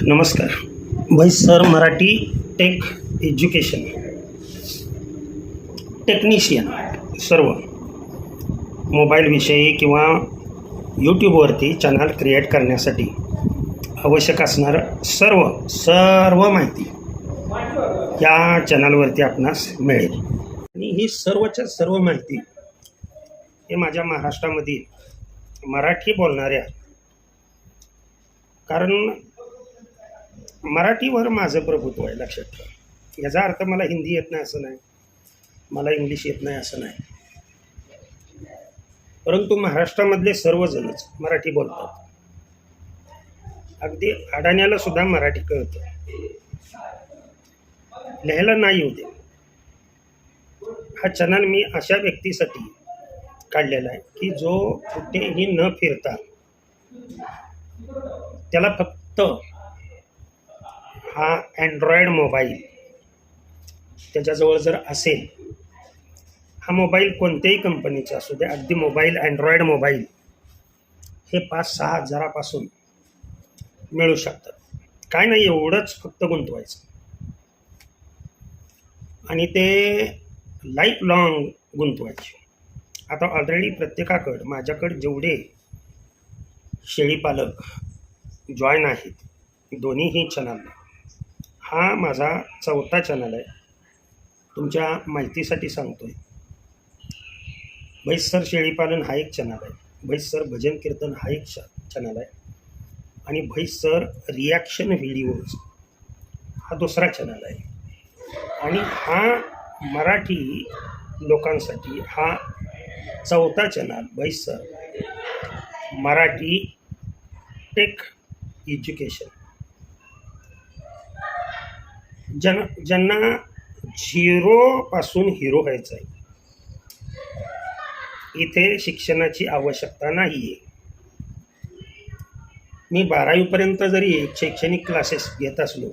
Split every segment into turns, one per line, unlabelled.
नमस्कार. भाई sir Marathi tech education technician सर्व मोबाईलविषयी किंवा यूट्यूबवरती चॅनल क्रिएट करण्यासाठी आवश्यक असणारं सर्व माहिती या चॅनलवरती आपणास मिळेल. आणि ही सर्वच्या सर्व माहिती हे माझ्या महाराष्ट्रामधील मराठी बोलणाऱ्या, कारण मराठीवर माझं प्रभुत्व आहे, लक्षात ठेवा. याचा अर्थ मला हिंदी येत नाही असं नाही, मला इंग्लिश येत नाही असं नाही, परंतु महाराष्ट्रामधले सर्वजणच मराठी बोलतात. अगदी अडाण्याला सुद्धा मराठी कळतं, लिहायला नाही येऊ दे. हा चॅनल मी अशा व्यक्तीसाठी काढलेला आहे की जो कुठेही न फिरता त्याला फक्त हा अँड्रॉईड मोबाईल त्याच्याजवळ जर असेल, हा मोबाईल कोणत्याही कंपनीचा असू दे, अगदी मोबाईल अँड्रॉईड मोबाईल हे 5-6 हजारापासून मिळू शकतात. काय नाही, एवढंच फक्त गुंतवायचं आणि ते लाईफ लॉंग गुंतवायचे. आता ऑलरेडी प्रत्येकाकडं, माझ्याकडं जेवढे शेळीपालक जॉईन आहेत दोन्हीही चॅनलला, हा माझा 4था चॅनल आहे. तुमच्या माहितीसाठी सांगतोय, भाई सर शेळीपालन हा एक चॅनल आहे, भाई सर भजन कीर्तन हा एक चॅनल आहे, आणि भाई सर रिॲक्शन व्हिडिओज हा दुसरा चॅनल आहे. आणि हा मराठी लोकांसाठी हा 4था चॅनल भाई सर मराठी टेक एज्युकेशन. ज्यांना झिरोपासून हिरो व्हायचं आहे, इथे शिक्षणाची आवश्यकता नाही आहे. मी 12वीपर्यंत जरी शैक्षणिक क्लासेस घेत असलो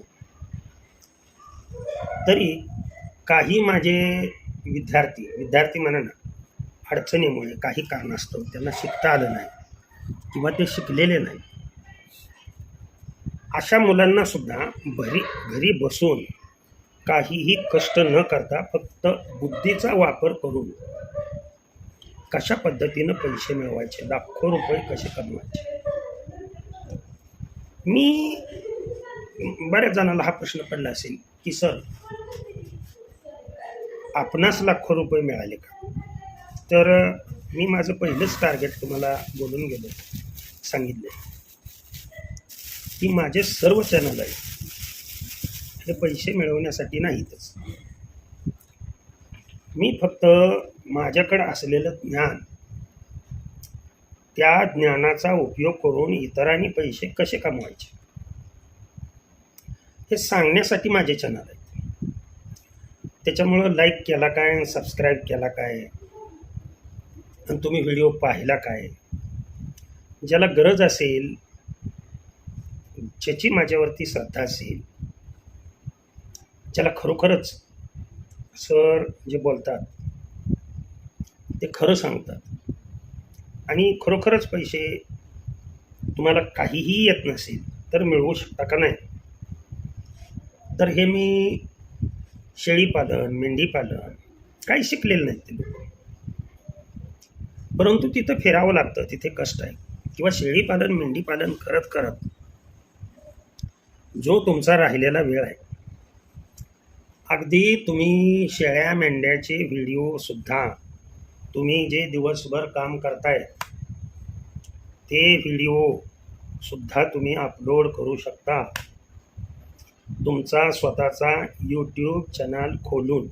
तरी काही माझे विद्यार्थी म्हणा ना, अडचणीमुळे काही कारणास्तव त्यांना शिकता आलं नाही किंवा ते शिकलेले नाही. अशा मुलांना सुद्धा घरी बसून काहीही कष्ट न करता फक्त बुद्धीचा वापर करून कशा पद्धतीनं पैसे मिळवायचे, लाखो रुपये कसे कमवायचे. मी बऱ्याच जणांना हा प्रश्न पडला असेल की सर आपणास लाखो रुपये मिळाले का? तर मी माझं पहिलंच टार्गेट तुम्हाला बोलून गेलो, सांगितलं की माझे सर्व चॅनल आहे हे पैसे मिळवण्यासाठी नाहीतच. मी फक्त माझ्याकडे असलेलं ज्ञान, त्या ज्ञानाचा उपयोग करून इतरांनी पैसे कसे कमवायचे हे सांगण्यासाठी माझे चॅनल आहे. त्याच्यामुळं लाईक केला काय, सबस्क्राईब केला काय, आणि तुम्ही व्हिडिओ पाहिला काय, ज्याला गरज असेल, ज्याची माझ्यावरती श्रद्धा असेल, ज्याला खरोखरच सर जे बोलतात ते खरं सांगतात आणि खरोखरच पैसे तुम्हाला काहीही येत नसेल तर मिळवू शकता का नाही, तर हे मी शेळीपालन, मेंढीपालन काही शिकलेलं नाही ते लोक, परंतु तिथं फिरावं लागतं, तिथे कष्ट आहे. किंवा शेळीपालन, मेंढीपालन करत करत जो तुमचा राहिलेला वेळ आहे, अगदी तुम्ही शेळ्या मेंढ्याचे व्हिडिओसुद्धा तुम्ही जे दिवसभर काम करताय ते व्हिडिओसुद्धा तुम्ही अपलोड करू शकता. तुमचा स्वतःचा यूट्यूब चॅनल खोलून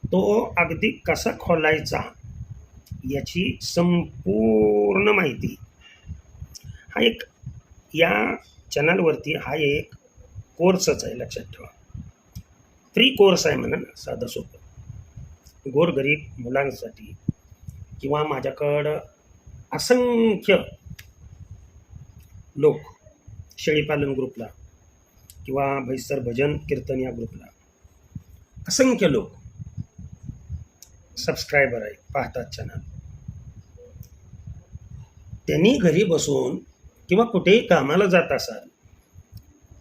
तो अगदी कसा खोलायचा याची संपूर्ण माहिती हा एक या चॅनलवरती हा एक कोर्सच आहे, लक्षात ठेवा. फ्री कोर्स आहे म्हणा ना, साधं सोपं, गोरगरीब मुलांसाठी. किंवा माझ्याकडं असंख्य लोक शेळीपालन ग्रुपला किंवा भैसर भजन कीर्तन या ग्रुपला असंख्य लोक सबस्क्रायबर आहे, पाहतात चॅनल. त्यांनी घरी बसून किंवा कुठेही कामाला जात असाल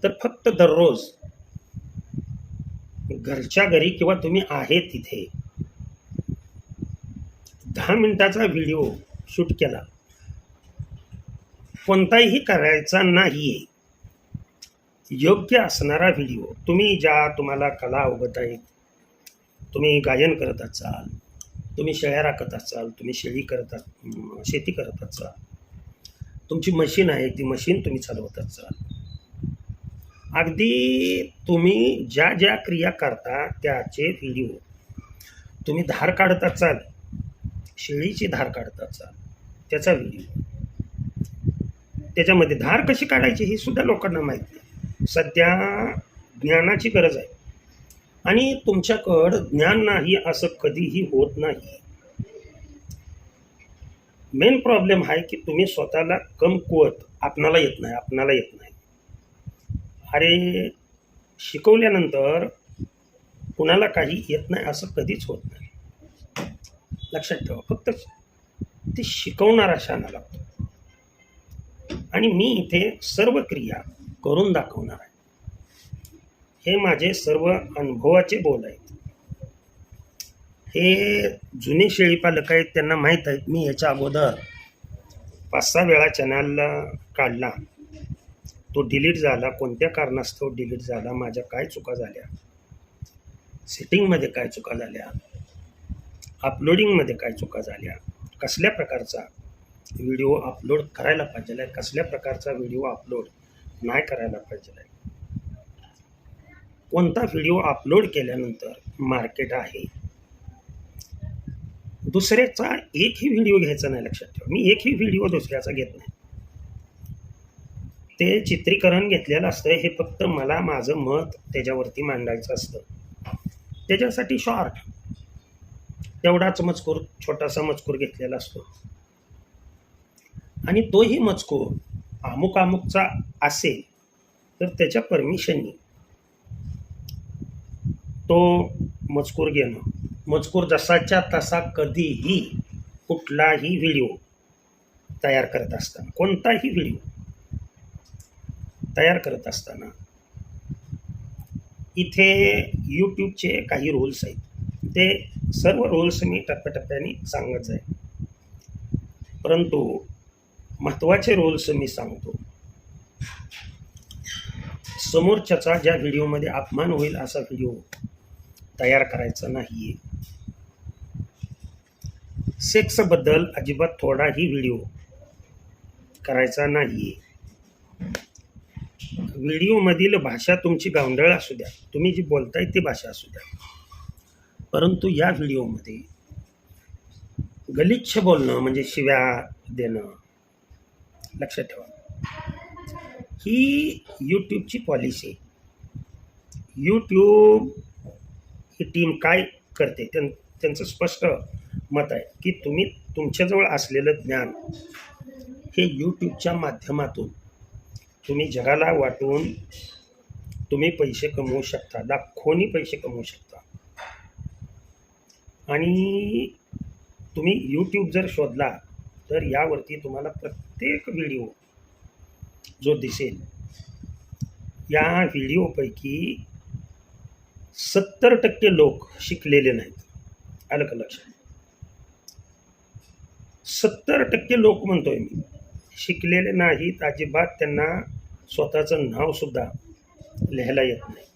तर फक्त दररोज घरच्या घरी किंवा तुम्ही आहे तिथे 10 मिनिटाचा व्हिडिओ शूट केला, कोणताही करायचा नाही, योग्य असणारा व्हिडिओ, तुम्ही ज्या तुम्हाला कला अवगत आहेत, तुम्ही गायन करत असाल, तुम्ही शेळ्या राखत असाल, तुम्ही शेती करत असाल, तुमची मशीन आहे ती मशीन तुम्ही चालवत असाल, अगदी तुम्ही ज्या ज्या क्रिया करता त्याचे व्हिडिओ, तुम्ही धार काढत असाल, शेळीची धार काढत असाल त्याचा व्हिडिओ, त्याच्यामध्ये धार कशी काढायची हे सुद्धा लोकांना माहीत नाही. सध्या ज्ञानाची गरज आहे आणि तुमच्याकडं ज्ञान नाही असं कधीही होत नाही. मेन प्रॉब्लेम आहे की तुम्ही स्वतःला कमकुवत, आपणाला येत नाही. अरे शिकवल्यानंतर कुणाला काही येत नाही असं कधीच होत नाही. लक्षात ठेवा, फक्त ते शिकवणारा शाणा लागतो. आणि मी इथे सर्व क्रिया करून दाखवणार आहे. हे माझे सर्व अनुभवाचे बोल आहेत. हे जुने शेळीपालक आहेत, त्यांना माहीत आहेत. मी याच्या अगोदर 5-6 वेळा चॅनल काढला, तो डिलीट झाला. कोणत्या कारणास्तव डिलीट झाला, माझ्या काय चुका झाल्या, सेटिंगमध्ये काय चुका झाल्या, अपलोडिंगमध्ये काय चुका झाल्या, कसल्या प्रकारचा व्हिडिओ अपलोड करायला पाहिजे आहे, कसल्या प्रकारचा व्हिडिओ अपलोड नाही करायला पाहिजे आहे, कोणता व्हिडिओ अपलोड केल्यानंतर मार्केट आहे. दुसऱ्याचा एकही व्हिडिओ घ्यायचा नाही. लक्षात ठेवा, मी एकही व्हिडिओ दुसऱ्याचा घेत नाही. ते चित्रीकरण घेतलेलं असतं, हे फक्त मला माझं मत त्याच्यावरती मांडायचं असतं. त्याच्यासाठी शॉर्ट तेवढाच मजकूर, छोटासा मजकूर घेतलेला असतो आणि तोही मजकूर अमुकचा असेल तर त्याच्या परमिशननी तो मजकूर घेणं. मजकूर जसाच्या तसा कधीही कुठलाही व्हिडिओ तयार करत असताना, कोणताही व्हिडिओ तयार करत असताना इथे यूट्यूबचे काही रूल्स आहेत. ते सर्व रूल्स मी टप्प्याटप्प्याने सांगत आहे, परंतु महत्त्वाचे रूल्स मी सांगतो. समोरच्याचा ज्या व्हिडिओमध्ये अपमान होईल असा व्हिडिओ तयार करायचा नाही. सेक्सबद्दल अजिबात थोडाही व्हिडिओ करायचा नाही. व्हिडिओमधील भाषा तुमची गावंढळ असू द्या, तुम्ही जी बोलताय ती भाषा असू द्या, परंतु या व्हिडिओमध्ये गलिच्छ बोलणं म्हणजे शिव्या देणं. लक्षात ठेवा, ही यूट्यूबची पॉलिसी आहे. यूट्यूब ही टीम काय करते, त्यांचं स्पष्ट मत आहे की तुम्ही तुमच्याजवळ असलेलं ज्ञान हे यूट्यूबच्या माध्यमातून तुम्ही जगाला वाटून तुम्ही पैसे कमवू शकता, लाखोनी पैसे कमवू शकता. आणि तुम्ही यूट्यूब जर शोधला तर यावरती तुम्हाला प्रत्येक व्हिडिओ जो दिसेल, या व्हिडिओपैकी 70% लोक शिकलेले नाहीत. आलं का लक्षात? 70% लोक म्हणतोय मी, शिकलेले नाहीत अजिबात. त्यांना स्वतःचं नावसुद्धा लिहायला येत नाही,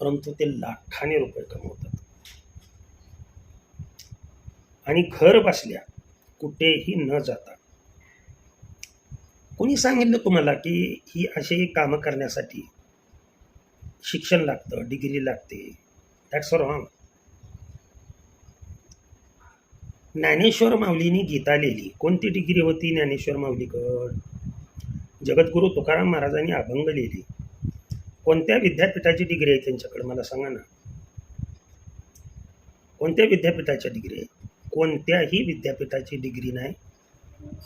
परंतु ते लाखाने रुपये कमवतात. आणि घर बसल्या कुठेही न जाता. कोणी सांगितलं तुम्हाला की ही अशी कामं करण्यासाठी शिक्षण लागतं, डिग्री लागते? That's wrong. ज्ञानेश्वर माऊलींनी गीता लिहिली, कोणती डिग्री होती ज्ञानेश्वर माऊलीकड? जगद्गुरू तुकाराम महाराजांनी अभंग लिहिली, कोणत्या विद्यापीठाची डिग्री आहे त्यांच्याकडे? मला सांगा ना, कोणत्या विद्यापीठाच्या डिग्री आहे? कोणत्याही विद्यापीठाची डिग्री नाही.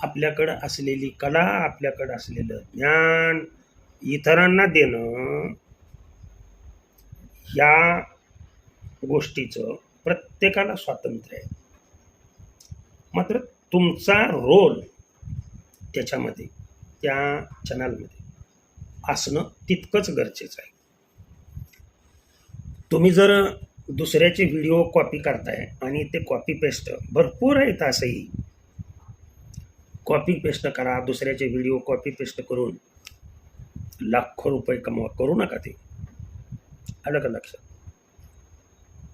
आपल्याकडं असलेली कला, आपल्याकडं असलेलं ज्ञान इतरांना देणं, या गोष्टीचं प्रत्येकाला स्वातंत्र्य आहे. मात्र तुमचा रोल त्याच्यामध्ये त्या चॅनलमध्ये असणं तितकंच गरजेचं आहे. तुम्ही जर दुसऱ्याचे व्हिडिओ कॉपी करताय आणि ते कॉपी पेस्ट भरपूर आहेत, असंही कॉपी पेस्ट करा, दुसऱ्याचे व्हिडिओ कॉपी पेस्ट करून लाखो रुपये कमवा, करू नका ते. आलं का लक्षात?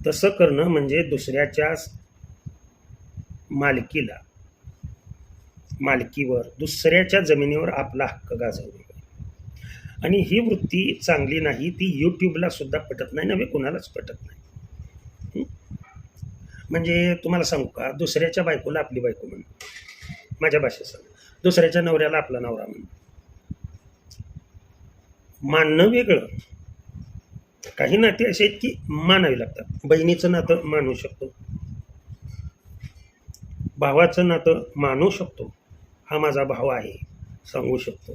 तसं करणं म्हणजे दुसऱ्याच्या मालकीवर, दुसऱ्याच्या जमिनीवर आपला हक्क गाजवणे. आणि ही वृत्ती चांगली नाही, ती यूट्यूबला सुद्धा पटत नाही, नव्हे कुणालाच पटत नाही. म्हणजे तुम्हाला सांगू का, दुसऱ्याच्या बायकोला आपली बायको म्हणणं, माझ्या भाषेत सांग, दुसऱ्याच्या नवऱ्याला आपला नवरा म्हणणं, मानणं वेगळं. काही नाते असे आहेत की मानावी लागतात. बहिणीचं नातं मानू शकतो, भावाचं नातं मानू शकतो, हा माझा भाव आहे सांगू शकतो.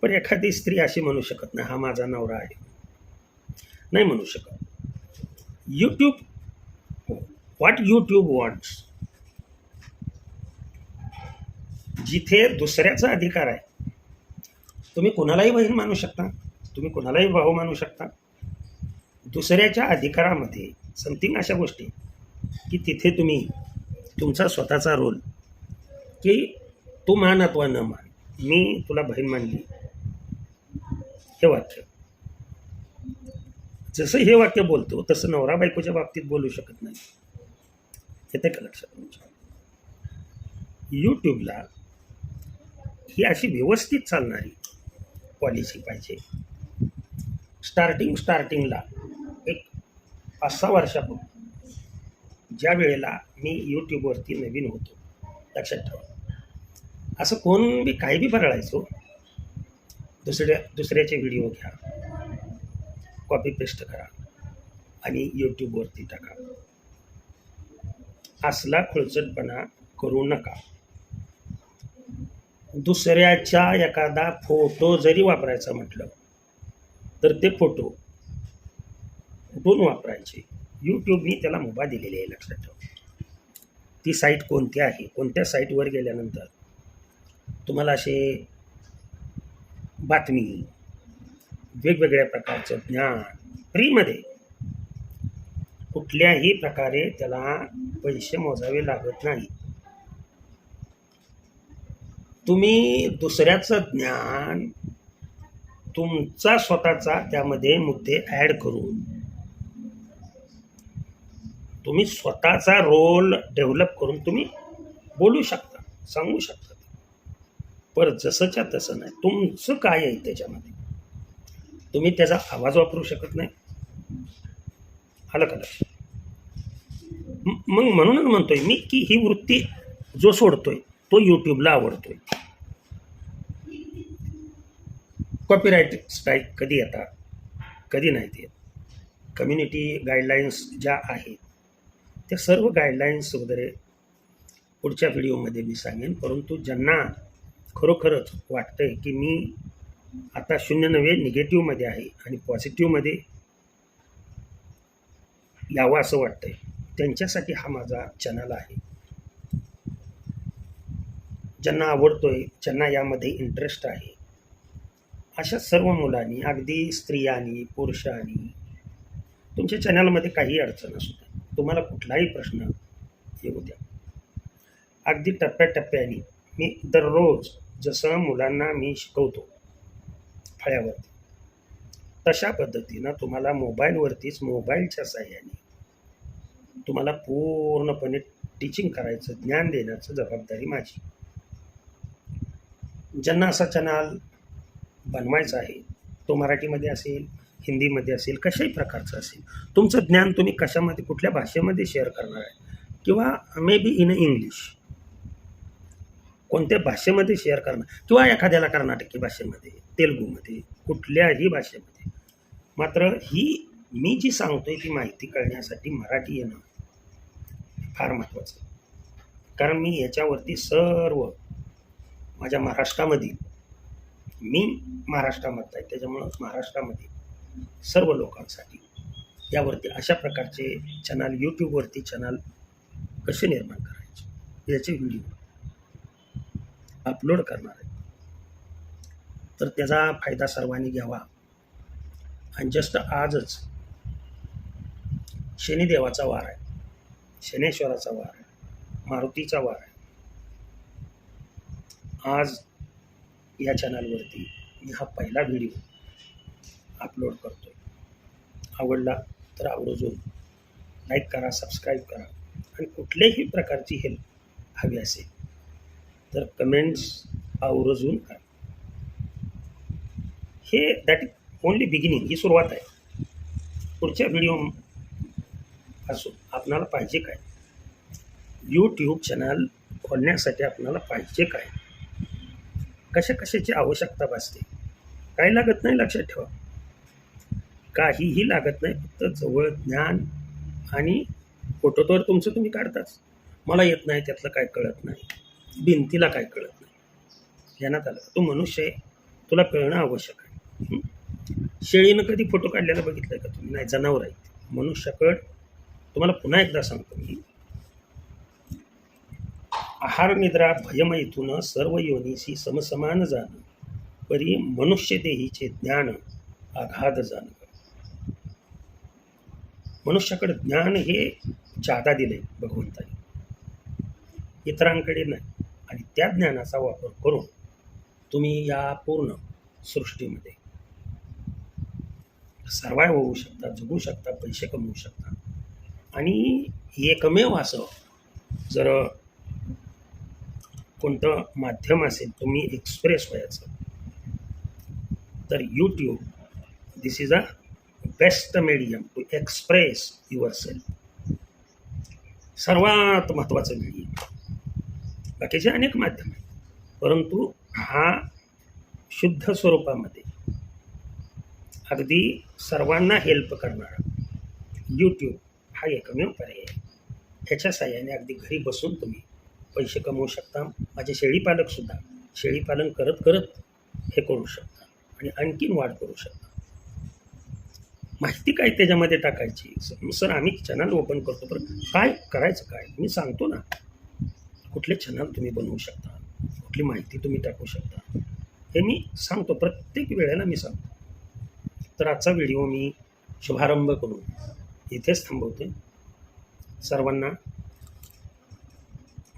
पण एखादी स्त्री अशी म्हणू शकत नाही, हा माझा नवरा आहे, नाही म्हणू शकत. व्हॉट यूट्यूब वॉन्ट्स, जिथे दुसऱ्याचा अधिकार आहे, तुम्ही कोणालाही बहीण मानू शकता, तुम्ही कोणालाही भाऊ मानू शकता. दुसऱ्याच्या अधिकारामध्ये समथिंग अशा गोष्टी की तिथे तुम्ही तुमचा स्वतःचा रोल, की तू मान अथवा न मान, मी तुला बहीण मानली, हे वाक्य, जसं हे वाक्य बोलतो तसं नवरा बायकोच्या बाबतीत बोलू शकत नाही. येते का लक्षात तुमच्या? यूट्यूबला ही अशी व्यवस्थित चालणारी पॉलिसी पाहिजे. स्टार्टिंगला एक 5-6 वर्षापूर्वी ज्या वेळेला मी यूट्यूबवरती नवीन होतो, लक्षात ठेवा, असं कोण बी काही बी बरळायचो, दुसऱ्याचे व्हिडिओ घ्या, कॉपी पेस्ट करा आणि यूट्यूबवरती टाका. असला खुळचटपणा करू नका. दुसऱ्याचा एखादा फोटो जरी वापरायचा म्हटलं तर ते फोटो कुठून वापरायचे, यूट्यूबनी त्याला मुभा दिलेली आहे, लक्षात ठेवा. ती साईट कोणती आहे, कोणत्या साईटवर गेल्यानंतर तुम्हाला असे बातमी, वेगवेगळ्या प्रकारचं ज्ञान फ्रीमध्ये, कुठल्याही प्रकारे त्याला पैसे मोजावे लागत नाही. तुम्ही दुसऱ्याचं ज्ञान तुमचा स्वतःचा त्यामध्ये मुद्दे ॲड करून तुम्ही स्वतःचा रोल डेव्हलप करून तुम्ही बोलू शकता, सांगू शकता. पर जसंच्या तसं नाही. तुमचं काय आहे त्याच्यामध्ये, तुम्ही त्याचा आवाज वापरू शकत नाही. आलं का लक्षात? मग म्हणूनच म्हणतोय मी की ही वृत्ती जो सोडतोय तो यूट्यूबला आवडतोय. कॉपीराईट स्ट्राईक कधी येतात, कधी नाहीत येत. कम्युनिटी गाईडलाईन्स ज्या आहेत त्या सर्व गाईडलाईन्स वगैरे पुढच्या व्हिडिओमध्ये मी सांगेन. परंतु ज्यांना खरोखरच वाटतंय की मी आता 0 नव्हे निगेटिव्हमध्ये आहे आणि पॉझिटिव्हमध्ये यावं असं वाटतंय, त्यांच्यासाठी हा माझा चॅनल आहे. ज्यांना आवडतोय, ज्यांना यामध्ये इंटरेस्ट आहे, अशा सर्व मुलांनी, अगदी स्त्रियांनी, पुरुषांनी, तुमच्या चॅनलमध्ये काही अडचण असू द्या, तुम्हाला कुठलाही प्रश्न येऊ द्या, अगदी टप्प्याटप्प्याने मी दररोज जसं मुलांना मी शिकवतो फळ्यावरती, तशा पद्धतीनं तुम्हाला मोबाईलवरतीच, मोबाईलच्या साहाय्याने तुम्हाला पूर्णपणे टीचिंग करायचं, ज्ञान देण्याचं जबाबदारी माझी. ज्यांना असा चॅनल बनवायचा आहे, तो मराठीमध्ये असेल, हिंदीमध्ये असेल, कशाही प्रकारचं असेल, तुमचं ज्ञान तुम्ही कशामध्ये, कुठल्या भाषेमध्ये शेअर करणार आहे, किंवा मे बी इन इंग्लिश, कोणत्या भाषेमध्ये शेअर करणार, किंवा एखाद्याला कर्नाटकी भाषेमध्ये, तेलुगूमध्ये, कुठल्याही भाषेमध्ये. मात्र ही मी जी सांगतोय ती माहिती कळण्यासाठी मराठी येणं फार महत्त्वाचं आहे. कारण मी याच्यावरती सर्व माझ्या महाराष्ट्रामधील, मी महाराष्ट्रामधला आहे, त्याच्यामुळं महाराष्ट्रामध्ये सर्व लोकांसाठी यावरती अशा प्रकारचे चॅनल, यूट्यूबवरती चॅनल कसे निर्माण करायचे याचे व्हिडिओ अपलोड करणार आहे. तर त्याचा फायदा सर्वांनी घ्यावा. आणि जस्ट आजच शनिदेवाचा वार आहे, शनेश्वराचा वार आहे, मारुतीचा वार आहे. आज या चॅनलवरती मी हा पहिला व्हिडिओ अपलोड करतो. आवडला तर आवर्जून लाईक करा, सबस्क्राईब करा. आणि कुठल्याही प्रकारची हेल्प हवी असेल तर कमेंट्स आवर्जून करा. हे दॅट ओनली बिगिनिंग, ही सुरुवात आहे. पुढच्या व्हिडिओ पासून आपणाला पाहिजे काय, यूट्यूब चॅनल खोलण्यासाठी आपणाला पाहिजे काय, कशाची आवश्यकता भासते, काही लागत नाही. लक्षात ठेवा, काहीही लागत नाही. फक्त जवळ ज्ञान आणि फोटो तर तुमचं तुम्ही काढताच. मला येत नाही, त्यातलं काय कळत नाही, भिंतीला काय कळत नाही. ध्यानात आलं, तू मनुष्य आहे, तुला कळणं आवश्यक आहे. शेळीनं कधी फोटो काढलेला बघितलं का तुम्ही? नाही, जनावर आहेत. मनुष्याकडं तुम्हाला पुन्हा एकदा सांगतो मी, आहार निद्रा भयमैथुन सर्व योनीसी समसमान जाण, परी मनुष्य देहीचे ज्ञान आघात जाण. मनुष्याकडे ज्ञान हे जादा दिले भगवंताने, इतरांकडे नाही. आणि त्या ज्ञानाचा वापर करून तुम्ही या पूर्ण सृष्टीमध्ये सर्वाइव्ह होऊ शकता, जगू शकता, पैसे कमवू शकता. आणि एकमेव असं जर कोणतं माध्यम असेल तुम्ही एक्सप्रेस व्हायचं, तर YouTube this is a best medium to express yourself. सर्वात महत्त्वाचं मीडियम. बाकीचे अनेक माध्यम आहेत, परंतु हा शुद्ध स्वरूपामध्ये अगदी सर्वांना हेल्प करणारा यूट्यूब हा एकमेव पर्याय आहे. ह्याच्या साहाय्याने अगदी घरी बसून तुम्ही पैसे कमवू शकता. माझे शेळीपालकसुद्धा शेळीपालन करत करत हे करू शकता आणि आणखीन वाढ करू शकता. माहिती काय त्याच्यामध्ये टाकायची? सर आम्ही चॅनल ओपन करतो, पण काय करायचं काय मी सांगतो ना. कुठले चॅनल तुम्ही बनवू शकता, कुठली माहिती तुम्ही टाकू शकता, हे मी सांगतो. प्रत्येक वेळेला मी सांगतो. तर आजचा व्हिडिओ मी शुभारंभ करून इथेच थांबवते. सर्वांना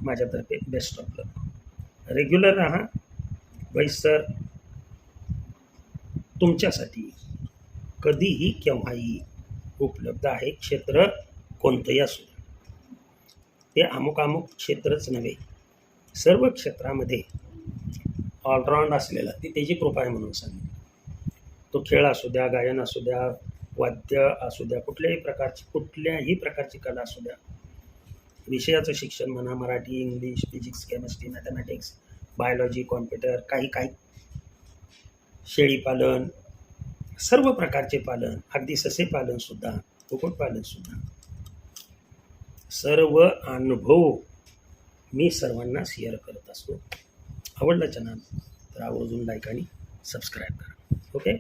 माझ्यातर्फे बेस्ट ऑफ लक. रेग्युलर राहा. वैस सर तुमच्यासाठी कधीही केव्हाही उपलब्ध आहे. क्षेत्र कोणतंही असू दे, ते अमुक क्षेत्रच नव्हे, सर्व क्षेत्रामध्ये ऑलराऊंड असलेला ती त्याची कृपा आहे म्हणून सांगेन. तो खेळ असू द्या, गायन असू द्या, वाद्य असू द्या, कुठल्याही प्रकारची कला असू द्या, विषयाचं शिक्षण म्हणा, Marathi, English, physics, chemistry, mathematics, biology, computer, काही शेळीपालन, सर्व प्रकारचे पालन, अगदी ससे पालनसुद्धा, कुक्कुटपालनसुद्धा, सर्व अनुभव मी सर्वांना शेअर करत असतो. आवडलं चॅनल तर आवर्जून लाईक आणि सबस्क्राईब करा. ओके,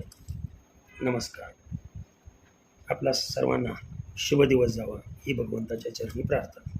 नमस्कार. आपला सर्वांना शुभ दिवस जावा ही भगवंताच्या चरणी प्रार्थना.